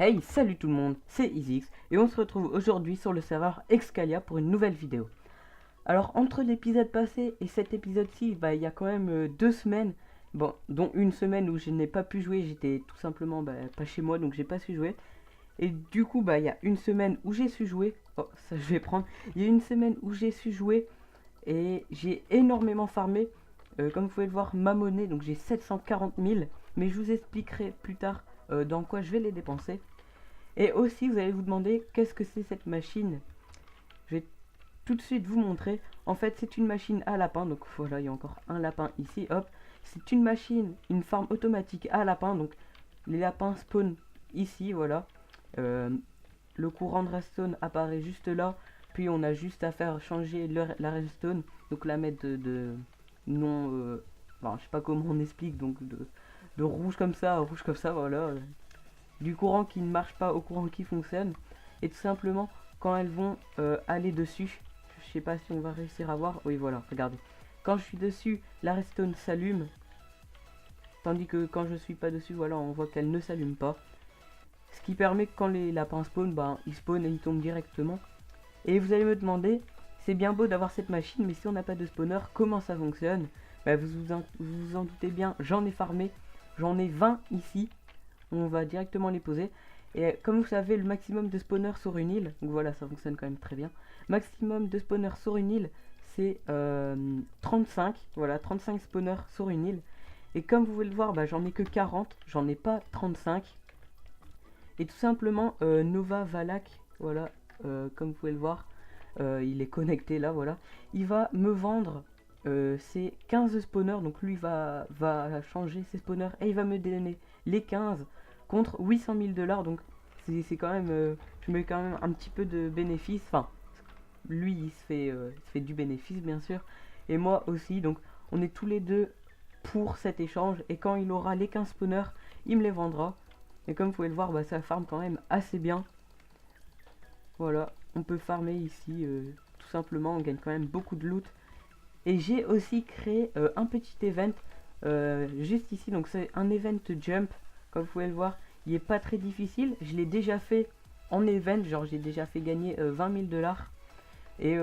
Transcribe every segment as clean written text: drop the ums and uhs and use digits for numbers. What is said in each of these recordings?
Hey, salut tout le monde, c'est EasyX et on se retrouve aujourd'hui sur le serveur Excalia pour une nouvelle vidéo. Alors entre l'épisode passé et cet épisode-ci, il y a quand même 2 semaines, bon, dont une semaine où je n'ai pas pu jouer, j'étais tout simplement pas chez moi donc j'ai pas su jouer. Et du coup, il y a une semaine où j'ai su jouer, oh ça je vais prendre, il y a une semaine où j'ai su jouer et j'ai énormément farmé. Comme vous pouvez le voir, ma monnaie, donc j'ai 740 000, mais je vous expliquerai plus tard dans quoi je vais les dépenser. Et aussi, vous allez vous demander qu'est-ce que c'est cette machine. Je vais tout de suite vous montrer. En fait, c'est une machine à lapin. Donc voilà, il y a encore un lapin ici. Hop, c'est une machine, une farm automatique à lapin. Donc les lapins spawnent ici, voilà. Le courant de redstone apparaît juste là. Puis on a juste à faire changer la redstone. Donc la mettre de non... enfin, je sais pas comment on explique. Donc de rouge comme ça à rouge comme ça, voilà. Du courant qui ne marche pas au courant qui fonctionne. Et tout simplement, quand elles vont aller dessus, je sais pas si on va réussir à voir. Oui, voilà, regardez. Quand je suis dessus, la redstone s'allume. Tandis que quand je suis pas dessus, voilà, on voit qu'elle ne s'allume pas. Ce qui permet que quand les lapins spawnent, ils spawnent et ils tombent directement. Et vous allez me demander, c'est bien beau d'avoir cette machine, mais si on n'a pas de spawner, comment ça fonctionne? Vous en doutez bien, j'en ai farmé. J'en ai 20 ici. On va directement les poser. Et comme vous savez, le maximum de spawners sur une île, donc voilà, ça fonctionne quand même très bien. Maximum de spawners sur une île, c'est 35. Voilà, 35 spawners sur une île. Et comme vous pouvez le voir, j'en ai que 40, j'en ai pas 35. Et tout simplement, Nova Valak, voilà, comme vous pouvez le voir, il est connecté là, voilà. Il va me vendre ses 15 spawners, donc lui va changer ses spawners et il va me donner les 15 contre 800 000 $. Donc c'est quand même, je mets quand même un petit peu de bénéfice. Enfin, lui il se fait du bénéfice bien sûr, et moi aussi. Donc on est tous les deux pour cet échange. Et quand il aura les 15 spawners, il me les vendra. Et comme vous pouvez le voir, ça farm quand même assez bien. Voilà, on peut farmer ici tout simplement. On gagne quand même beaucoup de loot. Et j'ai aussi créé un petit event juste ici. Donc c'est un event jump. Comme vous pouvez le voir, il est pas très difficile. Je l'ai déjà fait en event. Genre j'ai déjà fait gagner 20 000 $. Et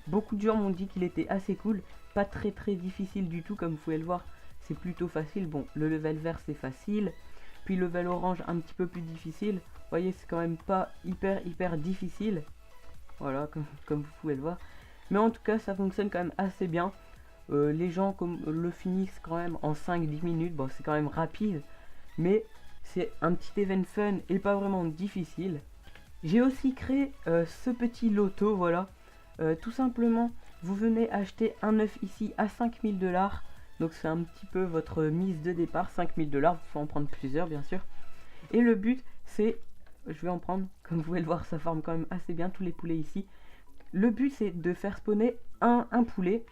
beaucoup de gens m'ont dit qu'il était assez cool. Pas très difficile du tout, comme vous pouvez le voir. C'est plutôt facile. Bon, le level vert c'est facile. Puis le level orange un petit peu plus difficile. Vous voyez, c'est quand même pas hyper difficile. Voilà, comme vous pouvez le voir. Mais en tout cas, ça fonctionne quand même assez bien. Les gens le finissent quand même en 5-10 minutes. Bon, c'est quand même rapide. Mais c'est un petit event fun et pas vraiment difficile. J'ai aussi créé ce petit loto, voilà. Tout simplement, vous venez acheter un œuf ici à 5 000 $. Donc c'est un petit peu votre mise de départ, 5 000 $. Il faut en prendre plusieurs, bien sûr. Et le but, c'est... Je vais en prendre, comme vous pouvez le voir, ça forme quand même assez bien tous les poulets ici. Le but, c'est de faire spawner un poulet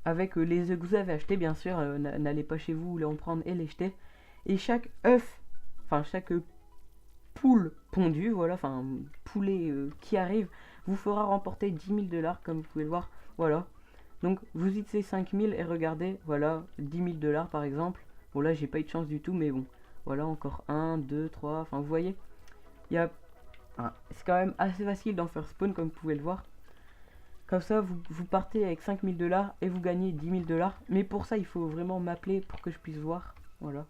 avec les œufs que vous avez achetés, bien sûr. N'allez pas chez vous les en prendre et les jeter. Et chaque œuf, enfin chaque poule pondue, voilà, enfin poulet qui arrive, vous fera remporter 10 000 $, comme vous pouvez le voir. Voilà. Donc vous utilisez 5 000 et regardez, voilà, 10 000 $ par exemple. Bon là j'ai pas eu de chance du tout, mais bon. Voilà, encore 1, 2, 3, enfin vous voyez. Il y a... c'est quand même assez facile d'en faire spawn, comme vous pouvez le voir. Comme ça, vous partez avec 5 000 $ et vous gagnez 10 000 $. Mais pour ça, il faut vraiment m'appeler pour que je puisse voir. Voilà.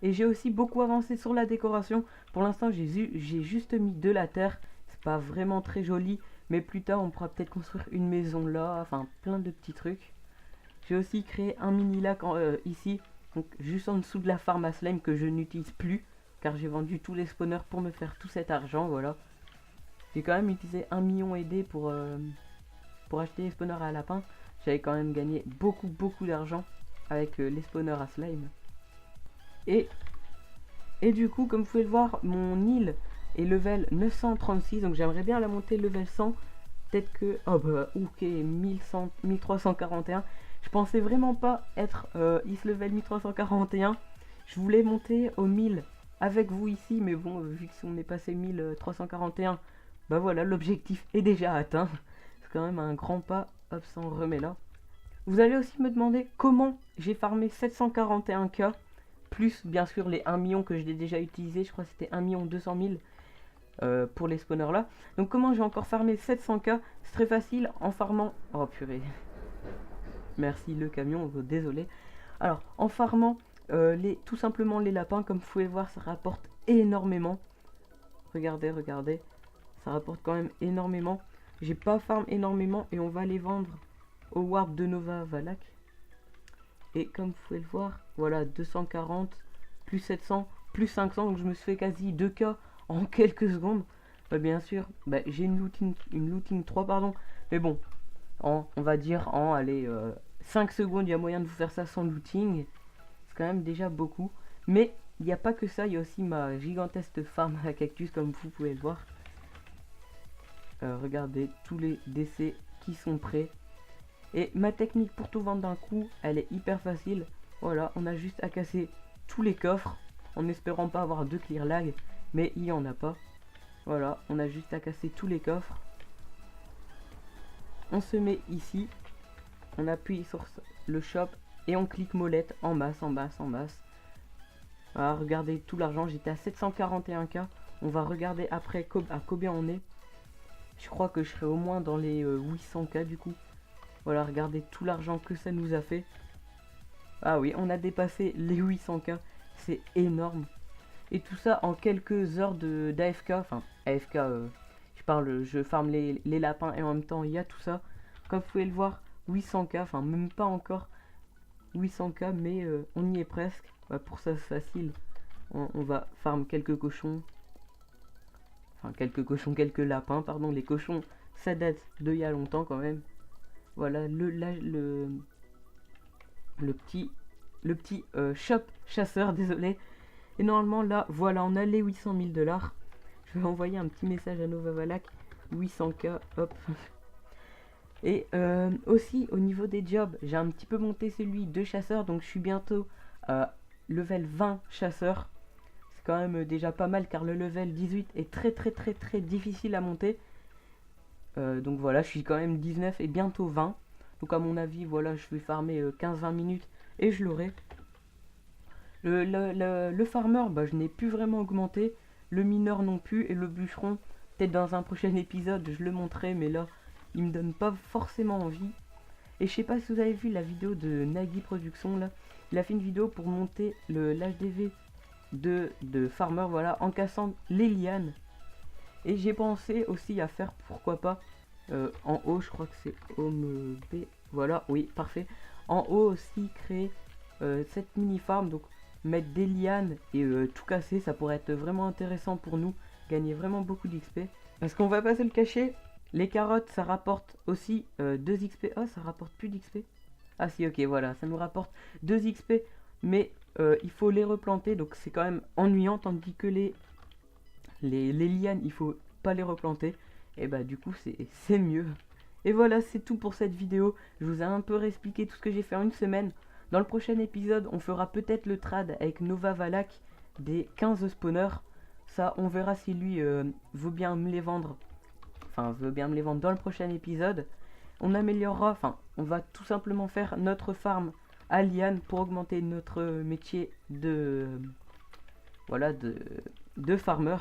Et j'ai aussi beaucoup avancé sur la décoration. Pour l'instant, j'ai juste mis de la terre. C'est pas vraiment très joli. Mais plus tard, on pourra peut-être construire une maison là. Enfin, plein de petits trucs. J'ai aussi créé un mini lac ici. Donc, juste en dessous de la farm à slime que je n'utilise plus. Car j'ai vendu tous les spawners pour me faire tout cet argent. Voilà. J'ai quand même utilisé 1 million aidé pour acheter les spawners à lapin. J'avais quand même gagné beaucoup d'argent avec les spawners à slime. Et du coup, comme vous pouvez le voir, mon île est level 936. Donc j'aimerais bien la monter level 100. Peut-être que... Oh bah ok, 1341. Je pensais vraiment pas être is level 1341. Je voulais monter au 1000 avec vous ici. Mais bon, vu qu'on est passé 1341, bah voilà, l'objectif est déjà atteint. C'est quand même un grand pas. Hop, ça on remet là. Vous allez aussi me demander comment j'ai farmé 741 k. plus bien sûr les 1 million que j'ai déjà utilisé, je crois que c'était 1 200 000 pour les spawners là. Donc comment je vais encore farmer 700k? C'est très facile en farmant... Oh purée. Merci le camion, désolé. Alors en farmant tout simplement les lapins, comme vous pouvez voir, ça rapporte énormément. Regardez, regardez. Ça rapporte quand même énormément. J'ai pas farm énormément et on va les vendre au warp de Nova Valak. Et comme vous pouvez le voir, voilà, 240, plus 700, plus 500. Donc je me suis fait quasi 2k en quelques secondes. Bien sûr, j'ai une looting 3, pardon. Mais bon, on va dire en, allez, 5 secondes, il y a moyen de vous faire ça sans looting. C'est quand même déjà beaucoup. Mais il n'y a pas que ça, il y a aussi ma gigantesque farm à cactus, comme vous pouvez le voir. Regardez tous les décès qui sont prêts. Et ma technique pour tout vendre d'un coup, elle est hyper facile. Voilà, on a juste à casser tous les coffres, en espérant pas avoir de clear lag, mais il n'y en a pas. Voilà, on a juste à casser tous les coffres. On se met ici, on appuie sur le shop et on clique molette en masse, en masse, en masse. Voilà, regardez tout l'argent, j'étais à 741k. On va regarder après à combien on est. Je crois que je serai au moins dans les 800k du coup. Voilà, regardez tout l'argent que ça nous a fait. Ah oui, on a dépassé les 800k. C'est énorme. Et tout ça en quelques heures d'AFK. Enfin, AFK, je farme les lapins et en même temps, il y a tout ça. Comme vous pouvez le voir, 800k. Enfin, même pas encore 800k, mais on y est presque. Pour ça, c'est facile. On va farm quelques cochons. Enfin, quelques lapins, pardon. Les cochons, ça date d'il y a longtemps quand même. Voilà le petit shop chasseur, désolé. Et normalement là, voilà, on a les 800 000 $. Je vais envoyer un petit message à Nova Valak. 800k, hop. Et aussi au niveau des jobs, j'ai un petit peu monté celui de chasseur, donc je suis bientôt level 20 chasseur. C'est quand même déjà pas mal car le level 18 est très difficile à monter. Donc voilà, je suis quand même 19 et bientôt 20. Donc à mon avis, voilà, je vais farmer 15-20 minutes et je l'aurai. Le farmer, je n'ai plus vraiment augmenté. Le mineur non plus. Et le bûcheron, peut-être dans un prochain épisode, je le montrerai. Mais là, il me donne pas forcément envie. Et je sais pas si vous avez vu la vidéo de Nagui Production là. Il a fait une vidéo pour monter l'HDV de farmer, voilà, en cassant les lianes. Et j'ai pensé aussi à faire, pourquoi pas, en haut, je crois que c'est Home B, voilà, oui, parfait. En haut aussi, créer cette mini farm, donc mettre des lianes et tout casser, ça pourrait être vraiment intéressant pour nous, gagner vraiment beaucoup d'XP. Parce qu'on va pas se le cacher, les carottes, ça rapporte aussi 2 XP. Oh, ça rapporte plus d'XP. Ah si, ok, voilà, ça nous rapporte 2 XP, mais il faut les replanter, donc c'est quand même ennuyant, tandis que les lianes, il faut pas les replanter. Et du coup, c'est mieux. Et voilà, c'est tout pour cette vidéo. Je vous ai un peu réexpliqué tout ce que j'ai fait en une semaine. Dans le prochain épisode, on fera peut-être le trad avec Nova Valak des 15 spawners. Ça, on verra si lui veut bien me les vendre. Enfin, veut bien me les vendre dans le prochain épisode. On améliorera, enfin, on va tout simplement faire notre farm à liane pour augmenter notre métier de... voilà, de farmer.